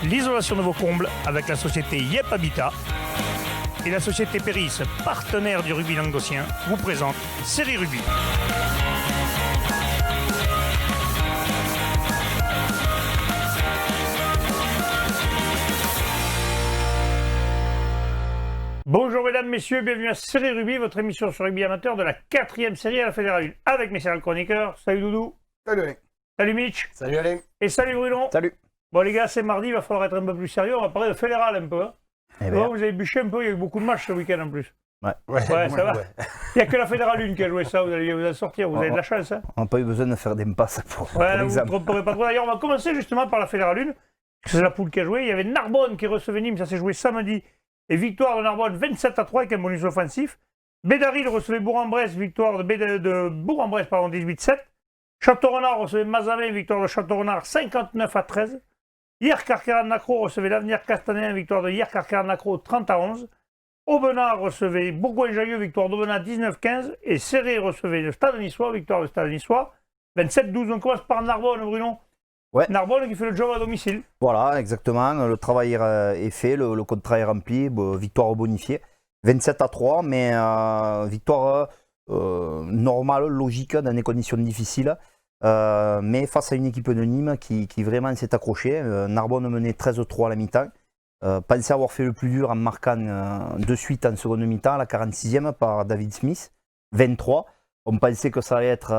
l'isolation de vos combles avec la société Yep Habitat. Et la société Péris, partenaire du rugby languedocien, vous présente Série Rugby. Bonjour mesdames, messieurs, bienvenue à Série Rugby, votre émission sur rugby amateur de la 4e série à la Fédérale 1, avec mes chers chroniqueurs. Salut Doudou. Salut Alain. Salut Mitch. Salut Alain. Et salut Bruno. Salut. Bon les gars, c'est mardi, il va falloir être un peu plus sérieux, on va parler de Fédéral un peu. Hein. Bon, vous avez bûché un peu, il y a eu beaucoup de matchs ce week-end en plus. Ouais, ça va. Il n'y a que la Fédérale 1 qui a joué ça, vous allez vous en sortir, vous avez de la chance. Hein. On n'a pas eu besoin de faire des passes pour vous ne vous tromperez pas trop. D'ailleurs, on va commencer justement par la Fédérale 1, c'est la poule qui a joué. Il y avait Narbonne qui recevait Nîmes, ça s'est joué samedi. Et victoire de Narbonne 27-3 avec un bonus offensif. Bédaril recevait Bourg-en-Bresse, victoire de Bourg-en-Bresse, 18-7. Château-Renard recevait Mazamet, victoire de Château-Renard 59-13. Hier Carqueiranne-Lacros recevait l'Avenir Castanéen, victoire de Hier Carqueiranne-Lacros 30-11. Aubenas recevait Bourgoin-Jallieu, victoire d'Aubenas 19-15. Et Serré recevait le Stade Niçois, victoire du Stade Niçois 27-12. On commence par Narbonne, Bruno. Ouais. Narbonne qui fait le job à domicile. Voilà, exactement. Le travail est fait, le contrat est rempli, victoire bonifiée. 27-3, mais victoire normale, logique, dans des conditions difficiles. Mais face à une équipe de Nîmes qui vraiment s'est accrochée. Narbonne menait 13-3 à la mi-temps. Pensait avoir fait le plus dur en marquant de suite en seconde mi-temps, à la 46e par David Smith. 23. On pensait que ça allait être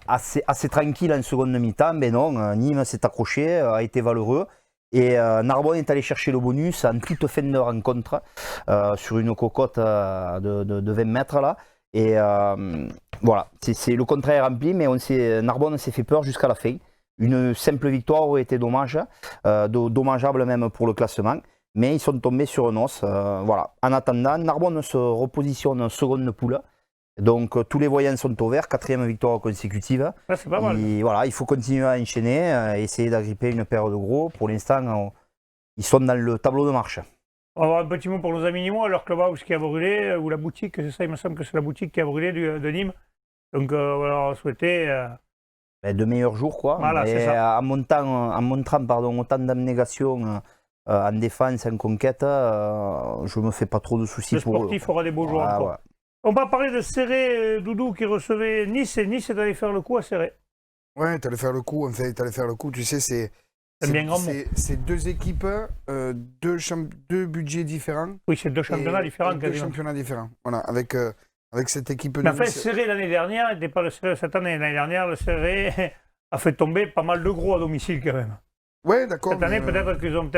assez tranquille en seconde mi-temps, mais non, Nîmes s'est accroché, a été valeureux. Et Narbonne est allé chercher le bonus en toute fin de rencontre sur une cocotte de 20 mètres là. Et voilà, c'est le contrat est rempli, mais Narbonne s'est fait peur jusqu'à la fin. Une simple victoire aurait été dommageable même pour le classement, mais ils sont tombés sur un os. Voilà. En attendant, Narbonne se repositionne en seconde poule. Donc tous les voyants sont au vert, 4e victoire consécutive. Ouais, c'est pas mal. Et, voilà, il faut continuer à enchaîner, essayer d'agripper une paire de gros. Pour l'instant, ils sont dans le tableau de marche. On va avoir un petit mot pour nos amis nîmois, leur clubhouse qui a brûlé, ou la boutique, c'est ça, il me semble que c'est la boutique qui a brûlé de Nîmes. Donc on va leur souhaiter... de meilleurs jours, quoi. Voilà, c'est ça. En montrant autant d'abnégation en défense, en conquête, je me fais pas trop de soucis pour eux. Le sportif aura des beaux jours encore. Ouais. On va parler de Serré, Doudou, qui recevait Nice, et Nice est allé faire le coup à Serré. Ouais, tu allais faire le coup, en fait, tu sais, c'est deux équipes, deux budgets différents. Oui, c'est deux championnats différents. Deux championnats différents, voilà, avec cette équipe de Nice. En fait, Serré l'année dernière, n'était pas le Serré cette année. L'année dernière, le Serré a fait tomber pas mal de gros à domicile quand même. Ouais, d'accord. Cette année, peut-être qu'ils ont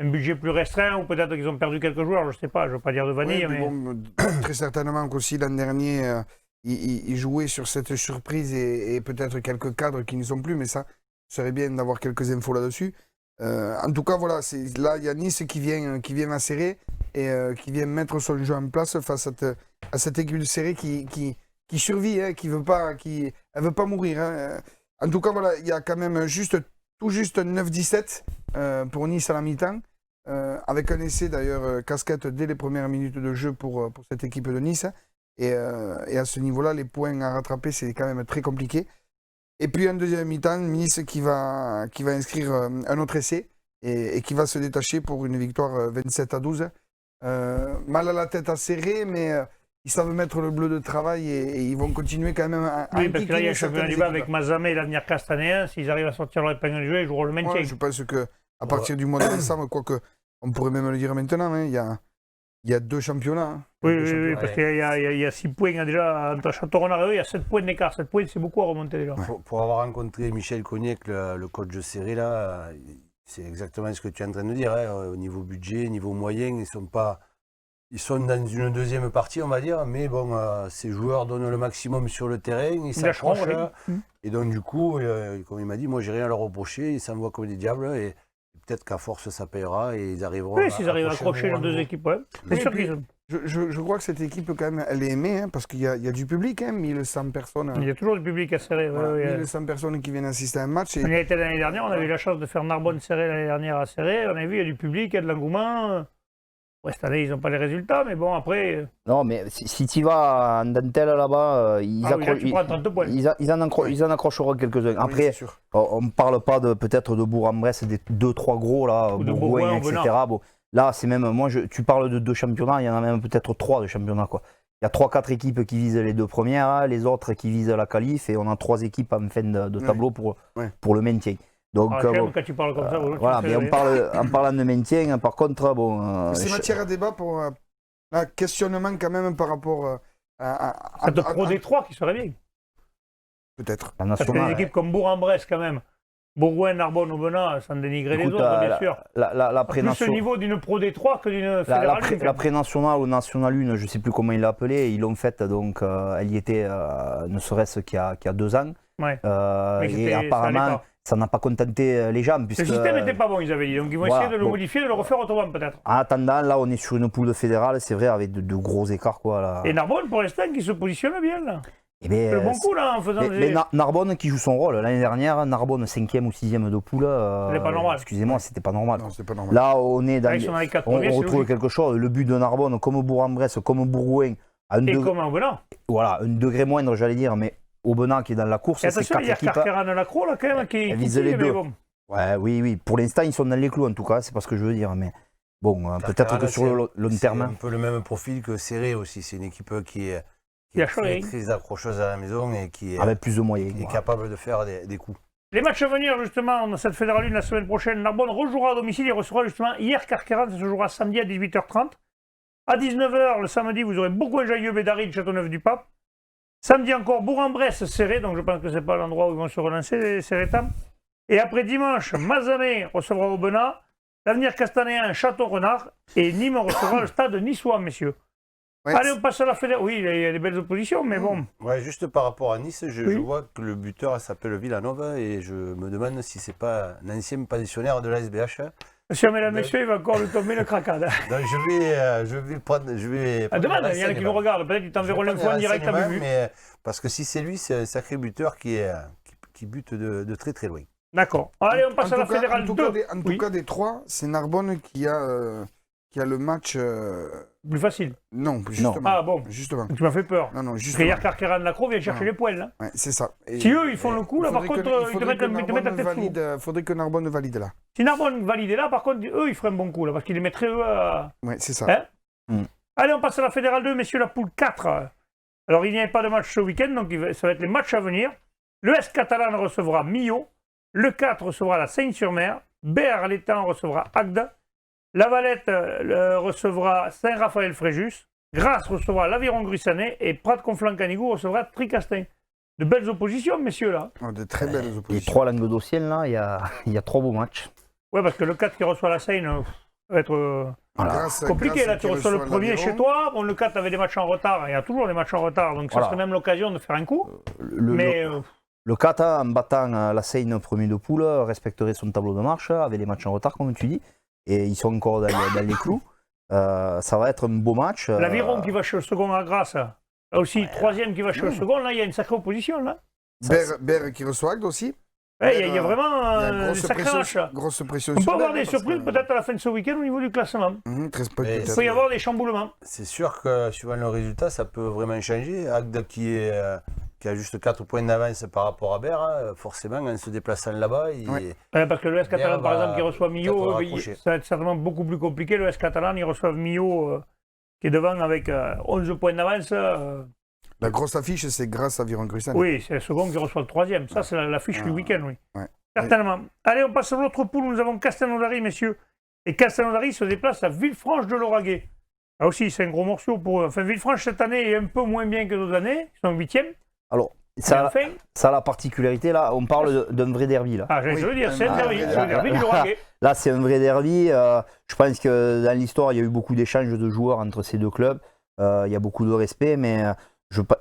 un budget plus restreint, ou peut-être qu'ils ont perdu quelques joueurs, je ne sais pas, je ne veux pas dire de vanille. Oui, mais... Bon, très certainement qu'aussi l'an dernier, ils jouaient sur cette surprise et peut-être quelques cadres qui n'y sont plus, mais ça serait bien d'avoir quelques infos là-dessus. En tout cas, voilà, là, il y a Nice qui vient à Serré et qui vient mettre son jeu en place face à cette équipe de Serré qui survit, hein, elle veut pas mourir. Hein. En tout cas, voilà, il y a quand même tout juste 9-17 pour Nice à la mi-temps. Avec un essai d'ailleurs casquette dès les premières minutes de jeu pour cette équipe de Nice. Et à ce niveau-là, les points à rattraper, c'est quand même très compliqué. Et puis en deuxième mi-temps, Nice qui va inscrire un autre essai et qui va se détacher pour une victoire 27-12. Mal à la tête à serrer, mais ils savent mettre le bleu de travail et ils vont continuer quand même à oui, parce que là, il y a un championnat du bas avec Mazamet et l'Avenir Castanéen. S'ils arrivent à sortir leur épingle du jeu, ils joueront le maintien. Ouais, je pense qu'à partir du mois de décembre, quoique on pourrait même le dire maintenant, hein, il y a deux championnats. Hein. Oui, parce qu'il y a 6 points déjà entre Château-Renard et eux, il y a 7 points d'écart. 7 points, c'est beaucoup à remonter déjà. Ouais. Pour avoir rencontré Michel Cognac, le coach de Serré, là, c'est exactement ce que tu es en train de dire. Hein. Au niveau budget, niveau moyen, ils sont dans une deuxième partie, on va dire, mais bon, ces joueurs donnent le maximum sur le terrain, ils s'accrochent. Et donc, du coup, comme il m'a dit, moi, j'ai rien à leur reprocher, ils s'envoient comme des diables. Et peut-être qu'à force, ça payera et ils arriveront s'ils arrivent à accrocher les deux équipes, ouais. C'est sûr qu'ils ont. Je crois que cette équipe, quand même, elle est aimée, hein, parce qu'il y a du public, hein, 1100 personnes. Il y a toujours du public à Serré. Voilà, 1100 personnes qui viennent assister à un match. On y a été l'année dernière, on a eu la chance de faire Narbonne-Serré l'année dernière à Serré. On a vu, il y a du public, il y a de l'engouement. Ouais, cette année, ils n'ont pas les résultats, mais bon, après. Non, mais si tu vas en dentelle là-bas, ils, Ah oui, là, tu prends 30 points. ils en accrocheront quelques-uns. Oui, Après, c'est sûr. on ne parle pas peut-être de Bourg-en-Bresse, des 2-3 gros, là, Ou de Bourgoin, Bourgoin, etc. Bon, là, c'est même, tu parles de 2 championnats, il y en a même peut-être 3 de championnats, quoi. Il y a 3-4 équipes qui visent les 2 premières, hein, les autres qui visent la qualif, et on a 3 équipes en fin de tableau pour le maintien. Donc, J'aime quand tu parles comme ça. voilà, mais en parlant de maintien, par contre, bon. C'est matière à débat pour un questionnement quand même par rapport Cette Pro D3 qui serait bien. peut-être. La Parce que nationale, les équipes comme Bourg-en-Bresse, quand même, Bourgoin, Narbonne, Aubenas, sans dénigrer les écoute, autres, bien sûr. la Plus le niveau d'une Pro D3 que d'une fédérale. la pré-nationale ou nationale 1, je ne sais plus comment ils l'ont appelée, ils l'ont faite, donc elle y était ne serait-ce qu'il y a 2 ans. Ouais. Et apparemment, ça n'a pas contenté les gens. Puisque, Le système n'était pas bon, ils avaient dit. Donc ils vont essayer de le modifier, de le refaire autrement peut-être. En attendant, là, on est sur une poule fédérale, c'est vrai, avec de gros écarts. Quoi, là. Et Narbonne, pour l'instant, qui se positionne bien là. Eh bien, C'est le bon coup là en faisant mais Narbonne qui joue son rôle. L'année dernière, Narbonne 5e ou 6e de poule. C'était pas normal. Excusez-moi, c'était pas normal. Non, c'est pas normal. Là, on est dans Là, ils sont dans les 4 on premiers, c'est retrouve logique. quelque chose. Le but de Narbonne, comme Bourg-en-Bresse, comme Bourgoin, à un Et degré, comme en venant. voilà, un degré moindre, j'allais dire, mais Aubenas qui est dans la course, Et c'est attention, 4 il y a équipes. Carqueran-Lacroix là quand même qui vise les mais deux. bon. Ouais, oui. Pour l'instant, ils sont dans les clous, en tout cas, c'est pas ce que je veux dire. Mais bon, peut-être que sur le long C'est terme. un peu le même profil que Serré aussi. C'est une équipe qui est Il a très, changé. très accrocheuse à la maison et qui est, Avec plus de moyens. qui est voilà. capable de faire des coups. Les matchs à venir, justement, dans cette Fédérale 1 la semaine prochaine, Narbonne rejouera à domicile. Il recevra justement hier Carqueran, ça se jouera samedi à 18h30. À 19h, le samedi, vous aurez Bourgoin-Jallieu, Bédary, Châteauneuf-du-Pape. Samedi encore, Bourg-en-Bresse, Serré, donc je pense que ce n'est pas l'endroit où ils vont se relancer, les Serrétam. Et après dimanche, Mazamet recevra Aubenas, l'Avenir Castanéen, Château-Renard, et Nîmes recevra le stade niçois, messieurs. Ouais, Allez, on passe à la Fédérale. Oui, il y a des belles oppositions, mais bon. Ouais, juste par rapport à Nice, je Oui. vois que le buteur s'appelle Villanova et je me demande si c'est pas un ancien pensionnaire de la SBH. Monsieur, mesdames, messieurs, il va encore lui tomber le cracade. Donc je vais prendre. Ah, demande, il y en a qui nous regardent, peut-être qu'ils t'enverront l'info en direct à Bubu. Mais parce que si c'est lui, c'est un sacré buteur qui bute de très très loin. D'accord. Allez, on passe à la Fédérale 2. En tout cas, des 3, c'est Narbonne qui a le match. Plus facile. Non, justement. Ah bon, Justement. tu m'as fait peur. Non, Parce justement. qu'hier, Carqueran-Lacroix vient chercher Non. les poils. Hein. Ouais, c'est ça. Et- Si eux, ils font le coup, là, par faudrait contre, que- ils te mettent que la Narbonne tête sous. valide, faudrait que Narbonne valide là. Si Narbonne validait là, par contre, eux, ils feraient un bon coup, là, parce qu'ils les mettraient, eux, à... Ouais, c'est ça. Hein Mm. Allez, on passe à la Fédérale 2, messieurs, la poule 4. Alors, il n'y a pas de match ce week-end, donc ça va être les matchs à venir. Le S Catalan recevra Millau. Le 4 recevra la Seine-sur-Mer. Berre l'Étang recevra Agde. La Valette recevra Saint-Raphaël-Fréjus. Grasse recevra l'Aviron Gruissanet. Et Prat-Conflans-Canigou recevra Tricastin. De belles oppositions, messieurs, là. Oh, de très belles Les oppositions. 3 Languedociennes, là, il y a 3 beaux matchs. Ouais, parce que le 4 qui reçoit la Seine va être Voilà. compliqué. Là, tu qui reçois le reçoit premier l'Aviron. chez toi. Bon, le 4 avait des matchs en retard. Il y a toujours des matchs en retard. Donc, ça Voilà. serait même l'occasion de faire un coup. Le, Mais le 4, en battant la Seine premier de poule, respecterait son tableau de marche, avec les matchs en retard, comme tu dis. Et ils sont encore dans les clous. Ça va être un beau match. l'Aviron qui va chez le second à Grasse. Là aussi, troisième qui va chez le second. Là, il y a une sacrée opposition. Là. Berre qui reçoit Agde aussi. Ouais, il y a vraiment Il y a des sacrés matchs. grosse pression On peut sur avoir Berre, des parce surprises que- peut-être à la fin de ce week-end au niveau du classement. Très Mais Il peut-être. peut y avoir des chamboulements. C'est sûr que suivant le résultat, ça peut vraiment changer. Agde qui a juste 4 points d'avance par rapport à Berre, forcément, en se déplaçant là-bas, Ouais. Parce que le S Catalan, Berre par va exemple, qui reçoit peut-être Millau, raccrocher. ça va être certainement beaucoup plus compliqué. Le S Catalan, ils reçoivent Millau, qui est devant avec 11 points d'avance. La grosse affiche, c'est grâce à Aviron Gruissanet. Oui, c'est le second qui reçoit le troisième. Ça, c'est l'affiche du week-end, oui. Ouais. Certainement. Allez, on passe à l'autre poule. Nous avons Castelnaudary, messieurs. Et Castelnaudary se déplace à Villefranche de Lauragais. Là aussi, c'est un gros morceau pour eux. Enfin, Villefranche, cette année, est un peu moins bien que d'autres années. Ils sont 8e. Alors, Mais ça, enfin, ça a la particularité, là, on parle d'un vrai derby. Là, je veux dire, c'est un Ah, derby. là, C'est un derby de Lauragais. là c'est un vrai derby. Je pense que dans l'histoire, il y a eu beaucoup d'échanges de joueurs entre ces deux clubs. Il y a beaucoup de respect, mais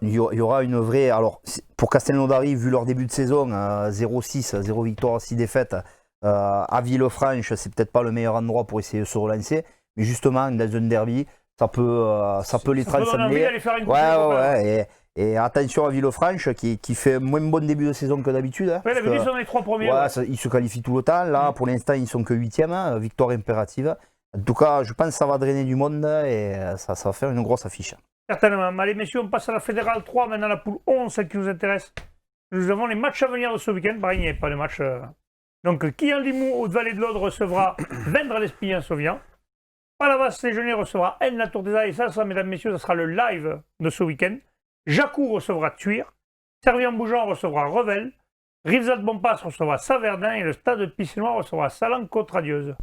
il y aura une vraie. Alors, pour Castelnaudary, vu leur début de saison, 0-6, 0 victoire, 6 défaites, à Villefranche, c'est peut-être pas le meilleur endroit pour essayer de se relancer. Mais justement, dans un derby, ça peut les Ça peut donner envie transcender. d'aller faire une Ouais. Et attention à Villefranche qui fait un moins bon début de saison que d'habitude. Hein, Ouais, parce d'habitude, que- ils sont les 3 premiers. ouais, ouais. ils se qualifient tout le temps. Là, pour l'instant, ils sont que 8e, victoire impérative. En tout cas, je pense que ça va drainer du monde et ça va faire une grosse affiche. Certainement. Allez, messieurs, on passe à la Fédérale 3, maintenant la poule 11, celle qui nous intéresse. Nous avons les matchs à venir de ce week-end. Pareil, il n'y a pas de match. Donc, Kian Limou, Haute-Vallée de l'Aude, recevra Vendre l'Espignan Sauvian. Palavas-Légenais recevra Aisne la Tour-des-Ailes. Et ça, mesdames, messieurs, ça sera le live de ce week-end. Jacou recevra Thuir. Servien-Bougeant recevra Revel. Rivesaltes-Bonpass recevra Saverdin. Et le stade de Pissenoir recevra Salan-Côte-Radieuse.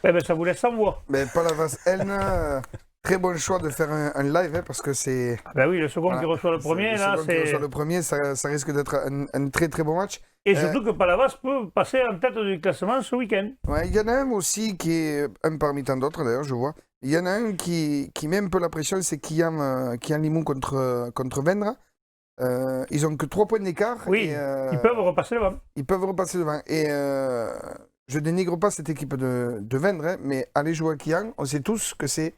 Eh ben, ça vous laisse sans voix. Mais Palavas-Aisne, très bon choix de faire un live, parce que c'est... Ah ben oui, le second Voilà. qui reçoit le premier, Le là, second qui c'est... reçoit le premier, ça risque d'être un très très bon match. Et surtout que Palavas peut passer en tête du classement ce week-end. Ouais, il y en a un aussi qui est un parmi tant d'autres, d'ailleurs, je vois. Il y en a un qui met un peu la pression, c'est Kian Limou contre Vendre. Ils ont que 3 points d'écart. Oui, et, ils peuvent repasser devant. Ils peuvent repasser devant. Et je dénigre pas cette équipe de Vendre, hein, mais aller jouer à Kian, on sait tous que c'est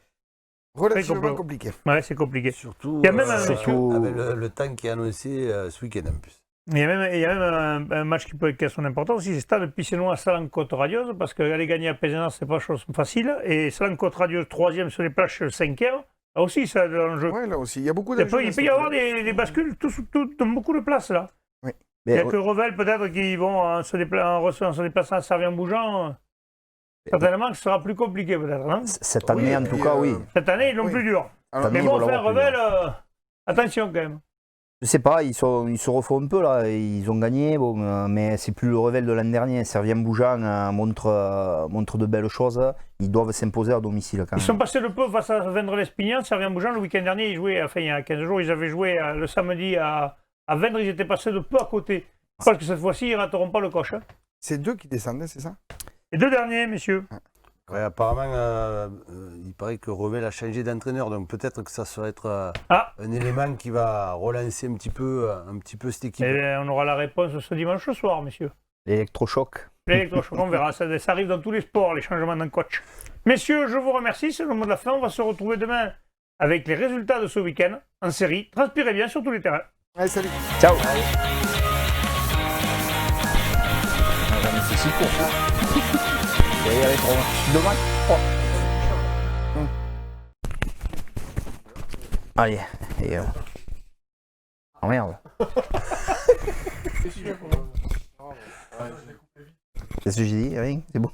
relativement compliqué. Ouais, c'est compliqué. Surtout Il y a même avec le temps qui est annoncé ce week-end en plus. Il y a même un match qui a son importance aussi, c'est Stade Pissenois Salan-Côte-Radieuse, parce qu'aller gagner à Pézenas, c'est pas chose facile. Et Salan-Côte-Radieuse, 3e sur les plages, 5e. Là aussi, ça a de l'enjeu. Ouais, là aussi, il y a beaucoup Il d'enjeux. peut y avoir des bascules dans beaucoup de places là. Oui. Il n'y a que Revel peut-être qui vont en se déplaçant à Servien-Bougeant. Certainement que ce sera plus compliqué peut-être. Hein, Cette année, en tout cas, oui. cette année, ils l'ont plus dur. Alors, Mais année, bon, ils vont faire l'avoir plus Revel, attention quand même. Je sais pas, ils se refont un peu là, ils ont gagné, bon, mais c'est plus le Revel de l'an dernier. Servien-Bougeant montre de belles choses, ils doivent s'imposer à domicile quand Ils même. sont passés de peu face à Vendre l'Espignan, Servien-Bougeant. Le week-end dernier, ils jouaient, enfin il y a 15 jours, ils avaient joué le samedi à Vendre, ils étaient passés de peu à côté. Je pense que cette fois-ci, ils ne rateront pas le coche. Hein. c'est 2 qui descendent, c'est ça? Les 2 derniers, messieurs. Ouais, apparemment, il paraît que Revel a changé d'entraîneur, donc peut-être que ça serait être un élément qui va relancer un petit peu cette équipe. Et on aura la réponse ce dimanche soir, messieurs. L'électrochoc. L'électrochoc, on verra. Ça arrive dans tous les sports, les changements d'un coach. Messieurs, je vous remercie. C'est le mot de la fin. On va se retrouver demain avec les résultats de ce week-end en série. Transpirez bien sur tous les terrains. Allez, salut. Ciao. C'est si court. Et avec demain. Allez, et oh merde. Qu'est-ce que j'ai dit? Rien, c'est bon.